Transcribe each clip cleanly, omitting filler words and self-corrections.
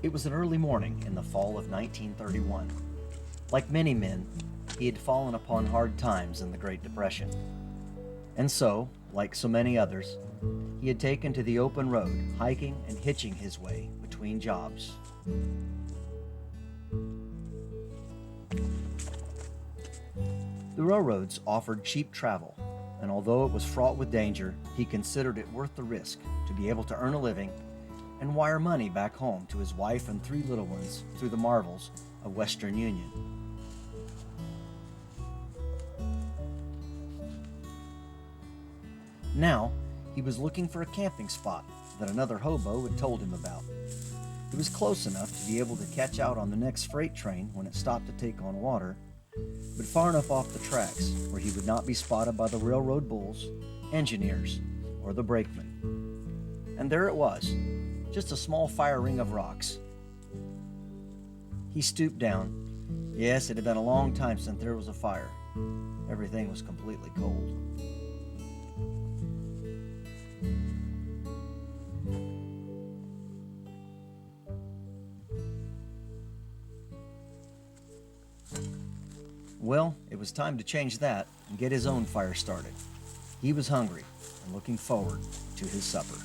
It was an early morning in the fall of 1931. Like many men, he had fallen upon hard times in the Great Depression. And so, like so many others, he had taken to the open road, hiking and hitching his way between jobs. The railroads offered cheap travel, and although it was fraught with danger, he considered it worth the risk to be able to earn a living and wire money back home to his wife and three little ones through the marvels of Western Union. Now, he was looking for a camping spot that another hobo had told him about. It was close enough to be able to catch out on the next freight train when it stopped to take on water, but far enough off the tracks where he would not be spotted by the railroad bulls, engineers, or the brakemen. And there it was, just a small fire ring of rocks. He stooped down. Yes, it had been a long time since there was a fire. Everything was completely cold. Well, it was time to change that and get his own fire started. He was hungry and looking forward to his supper.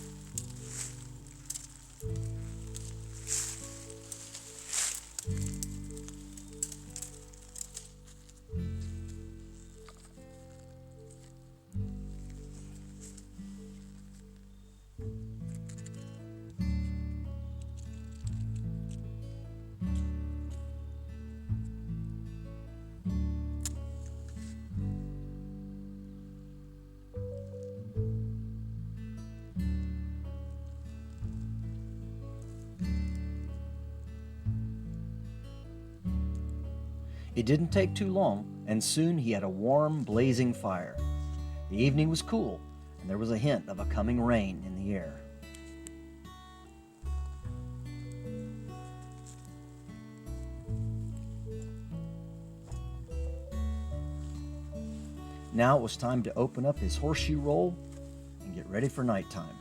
It didn't take too long, and soon he had a warm, blazing fire. The evening was cool, and there was a hint of a coming rain in the air. Now it was time to open up his horseshoe roll and get ready for nighttime.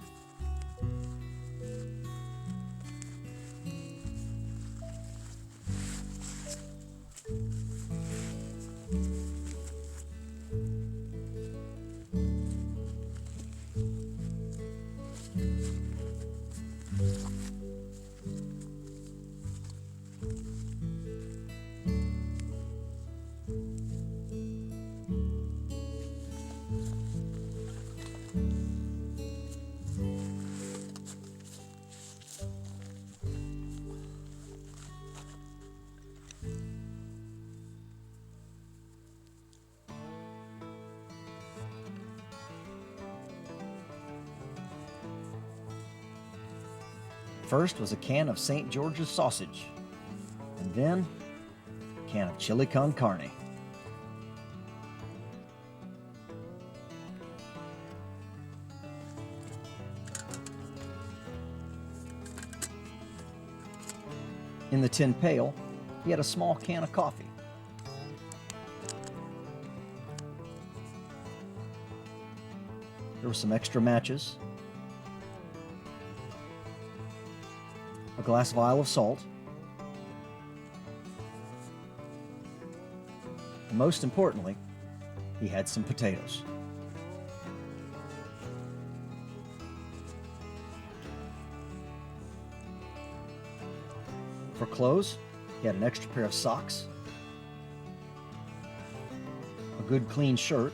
First was a can of St. George's sausage, and then a can of chili con carne. In the tin pail, he had a small can of coffee. There were some extra matches, a glass vial of salt, and most importantly, he had some potatoes. For clothes, he had an extra pair of socks, a good clean shirt,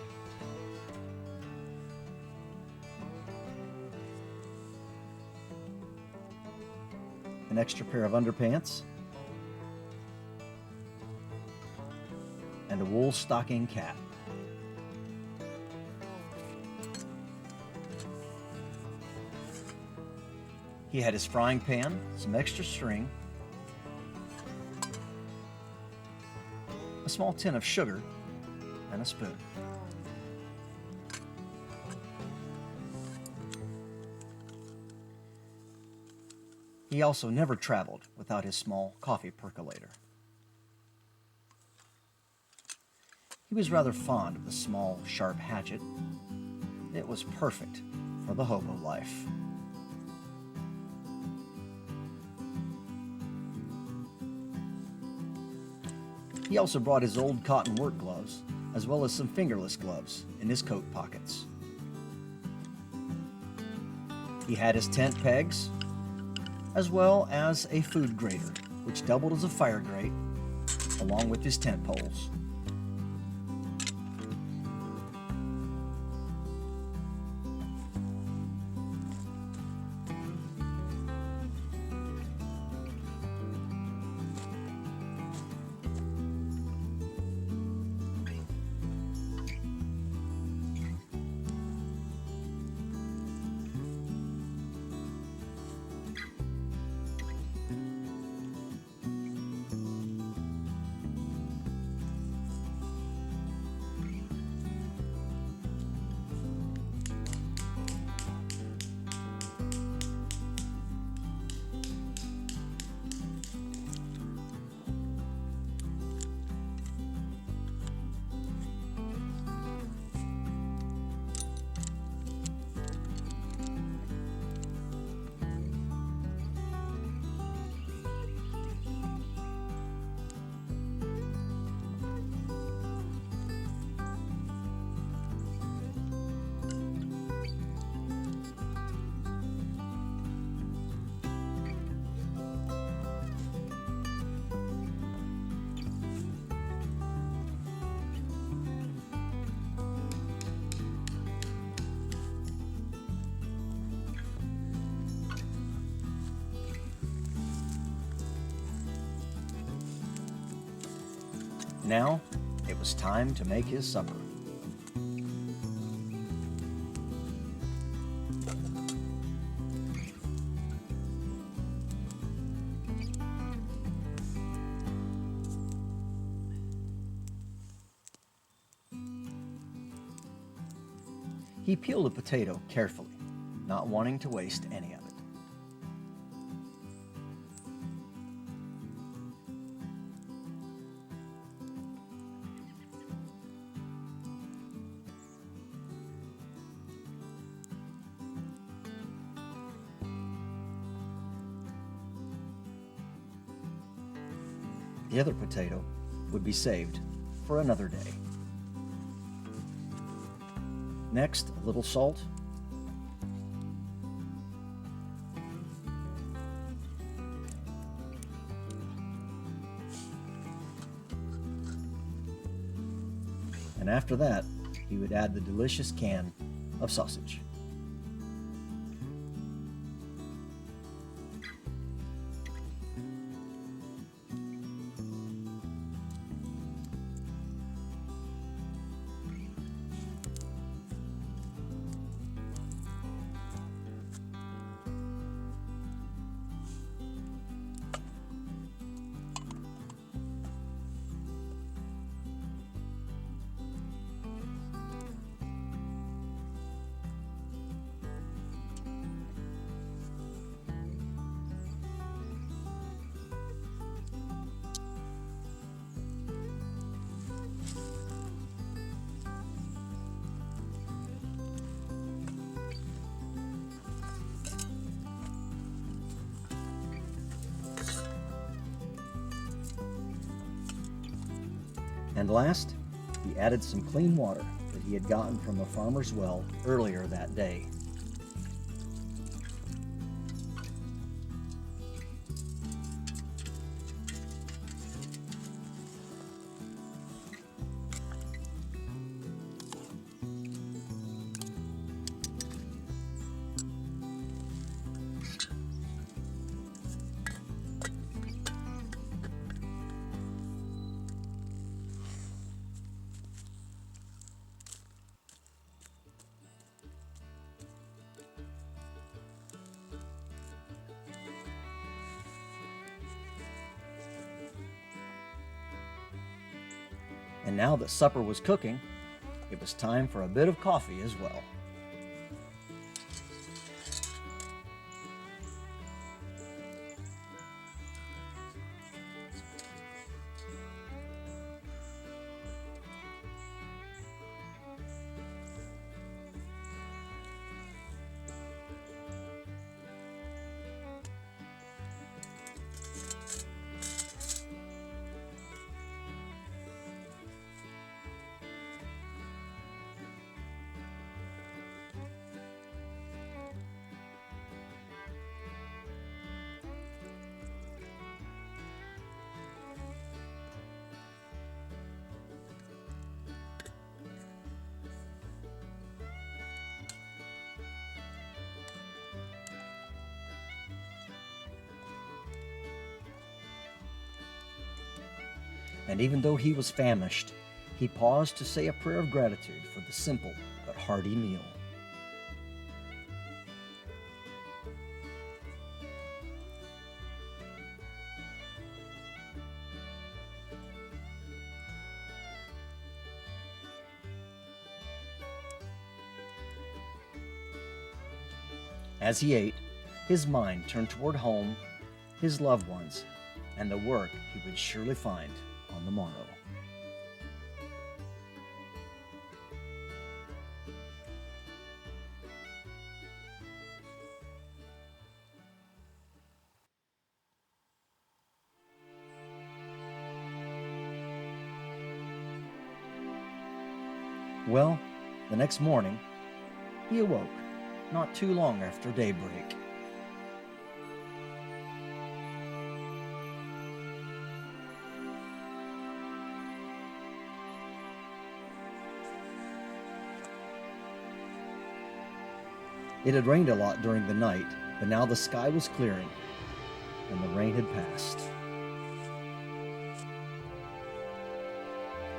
an extra pair of underpants, and a wool stocking cap. He had his frying pan, some extra string, a small tin of sugar, and a spoon. He also never traveled without his small coffee percolator. He was rather fond of the small, sharp hatchet. It was perfect for the hobo life. He also brought his old cotton work gloves, as well as some fingerless gloves, in his coat pockets. He had his tent pegs, as well as a food grater, which doubled as a fire grate, along with his tent poles. Now, it was time to make his supper. He peeled a potato carefully, not wanting to waste any of it. The other potato would be saved for another day. Next, a little salt, and after that, he would add the delicious can of sausage. And last, he added some clean water that he had gotten from a farmer's well earlier that day. And now that supper was cooking, it was time for a bit of coffee as well. and even though he was famished, he paused to say a prayer of gratitude for the simple but hearty meal. As he ate, his mind turned toward home, his loved ones, and the work he would surely find on the morrow. Well, the next morning, he awoke not too long after daybreak. It had rained a lot during the night, but now the sky was clearing, and the rain had passed.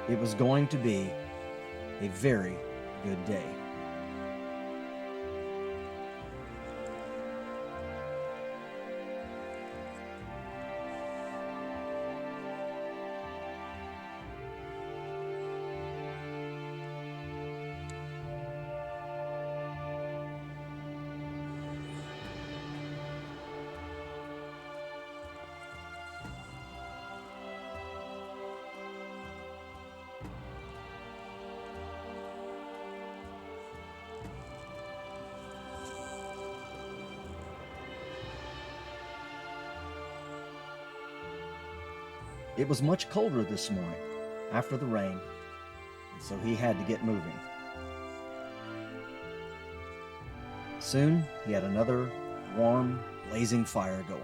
It was going to be a very good day. It was much colder this morning after the rain, and so he had to get moving. Soon he had another warm, blazing fire going.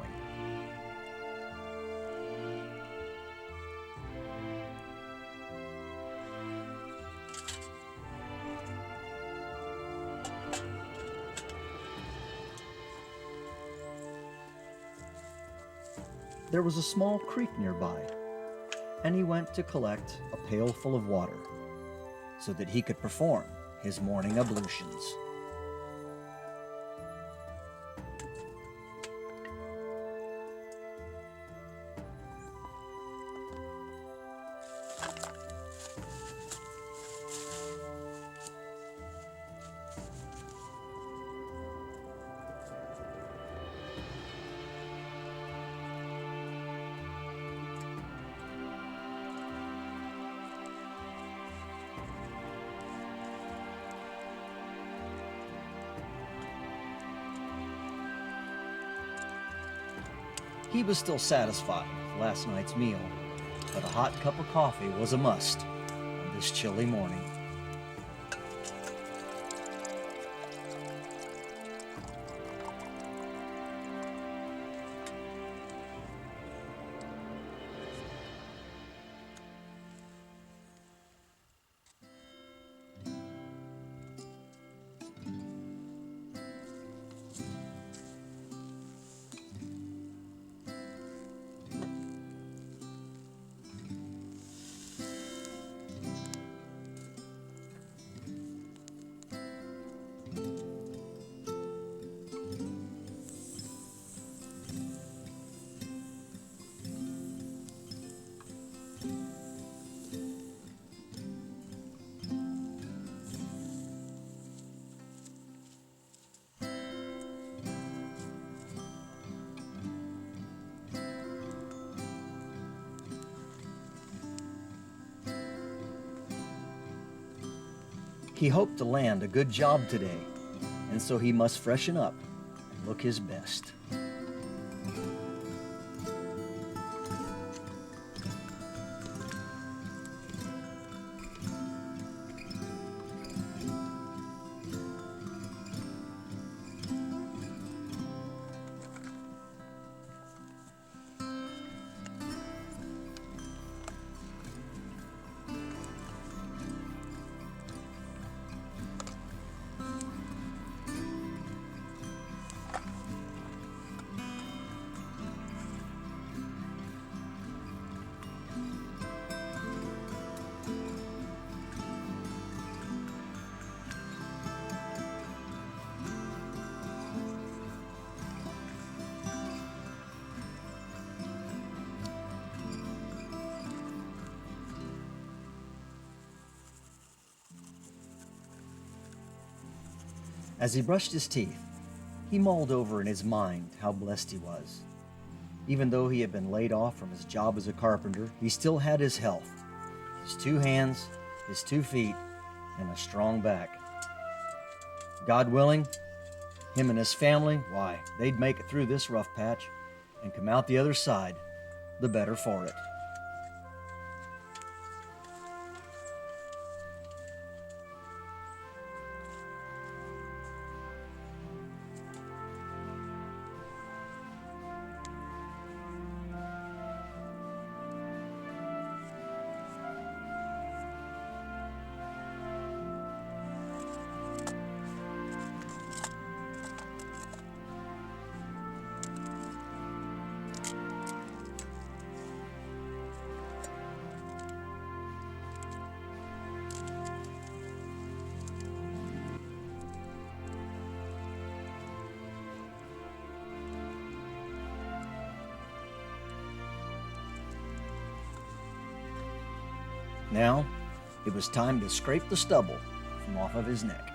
There was a small creek nearby, and he went to collect a pail full of water so that he could perform his morning ablutions. He was still satisfied with last night's meal, but a hot cup of coffee was a must on this chilly morning. He hoped to land a good job today, and so he must freshen up and look his best. As he brushed his teeth, he mulled over in his mind how blessed he was. Even though he had been laid off from his job as a carpenter, he still had his health, his 2 hands, his 2 feet, and a strong back. God willing, him and his family, why, they'd make it through this rough patch and come out the other side the better for it. Now, it was time to scrape the stubble from off of his neck.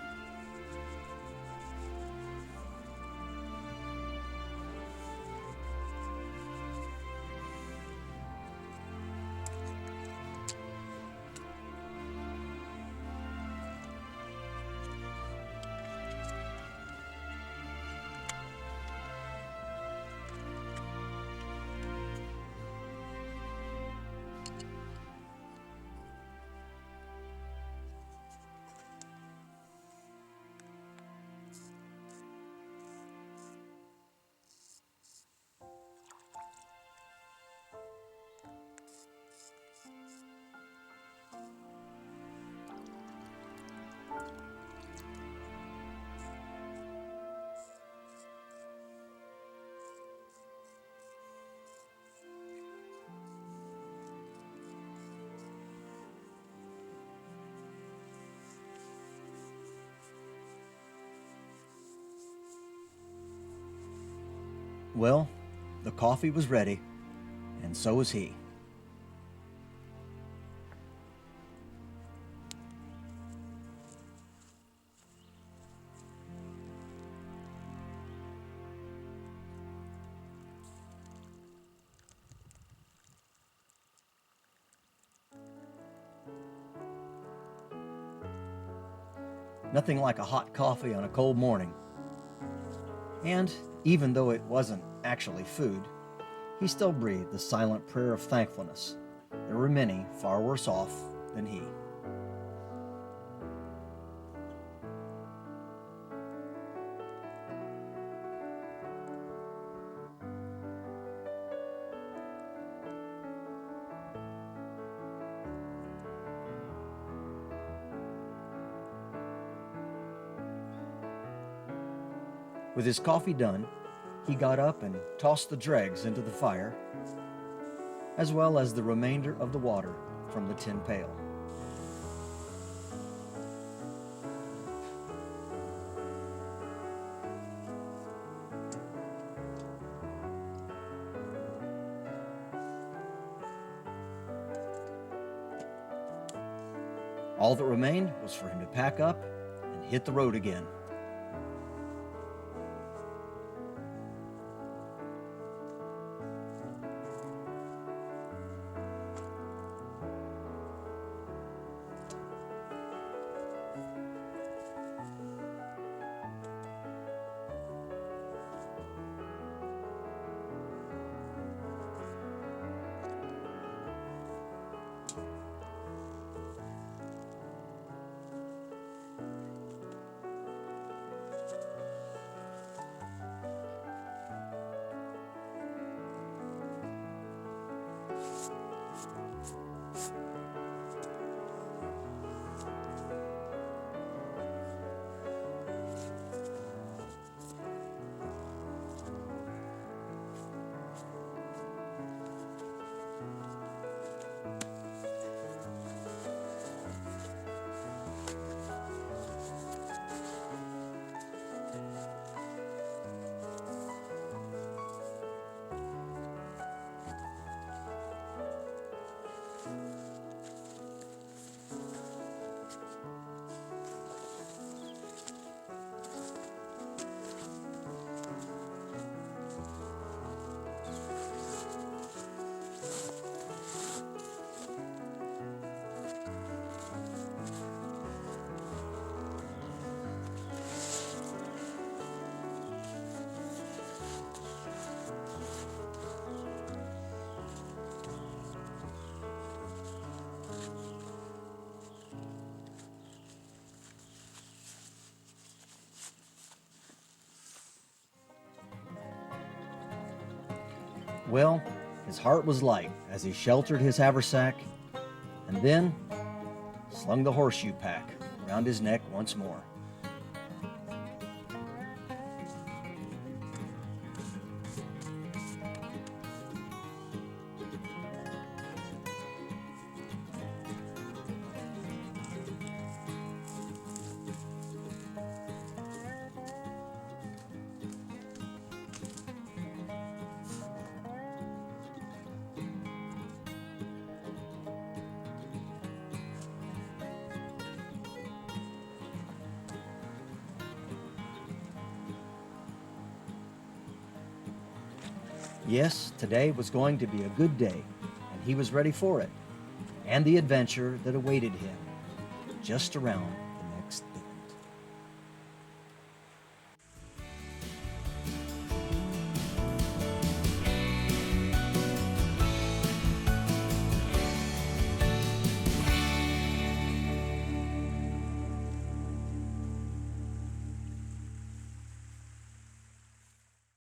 Well, the coffee was ready, and so was he. Nothing like a hot coffee on a cold morning. And even though it wasn't actually food, he still breathed the silent prayer of thankfulness. There were many far worse off than he. With his coffee done, he got up and tossed the dregs into the fire, as well as the remainder of the water from the tin pail. All that remained was for him to pack up and hit the road again. Well, his heart was light as he sheltered his haversack and then slung the horseshoe pack around his neck once more. Yes, today was going to be a good day, and he was ready for it, and the adventure that awaited him just around